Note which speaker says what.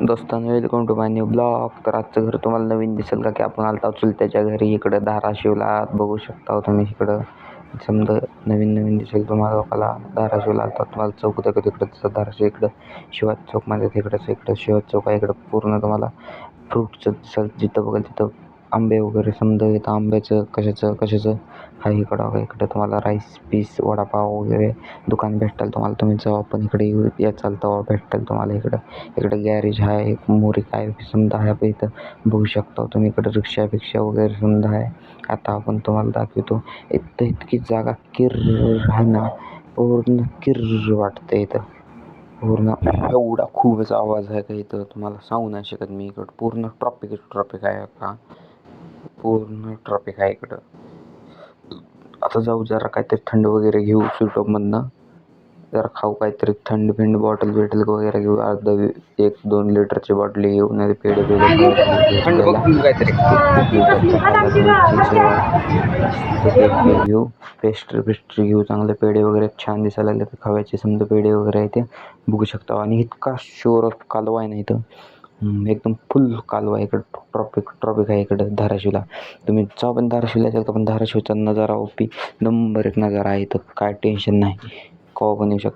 Speaker 1: दोस्तांनो, welcome to my new blog. तर आजचं घर तुम्हाला नवीन दिसेल का की आपण आलता चुलत्याच्या घरी इकडं धाराशिवला. बघू शकता तुम्ही इकडं समजा नवीन दिसेल तुम्हाला. लोकाला धाराशिवला आलता तुम्हाला चौक तिकडं दिसतं धाराशिव. इकडं शिवाजी चौकमध्ये इकडं शिवाजी चौक आहे. इकडं पूर्ण तुम्हाला फ्रूटचं दिसेल. जिथं बघेल तिथं आंबे वगैरे समजा इथं आंब्याचं कशाचं आहे. इकडं तुम्हाला राईस पीस वडापाव वगैरे दुकान भेटतील तुम्हाला. तुम्ही जेव्हा पण इकडे याचाल तेव्हा भेटतील तुम्हाला. इकडं गॅरेज आहे. एक मोरी काय समजा आहे आपण इथं बघू शकता तुम्ही. इकडं रिक्षा वगैरे समजा आहे. आता आपण तुम्हाला दाखवतो. इथं इतकी जागा किर्र आहे ना, पूर्ण किर्र वाटते इथं. पूर्ण एवढा खूपच आवाज आहे का इथं तुम्हाला सांगू नाही शकत मी. इकडं पूर्ण ट्रॉपिक आहे का, पूर्ण ट्रॉपिक आहे इकडं. आता जाऊ जरा काहीतरी थंड वगैरे घेऊ स्वीटॉपमधनं. जरा खाऊ काहीतरी थंड बॉटल वगैरे घेऊ. 1-2 लिटरची बाटली घेऊ. नाही पेढे घेऊ. पेस्ट्री घेऊ. चांगले पेढे वगैरे छान दिसायला लागले तर खव्याचे समजा पेढे वगैरे आहे ते बघू शकता. आणि इतका शोर कालवा आहे ना इथं, एकदम फुल कालवा आहे इकडं. ट्रॉपिक आहे इकडं धाराशिवला. तुम्ही जेव्हा पण धाराशिवला येतात का पण धाराशिवचा नजारा नंबर 1 नजारा आहे इथं. काय टेन्शन नाही, केव्हा पण येऊ शकता.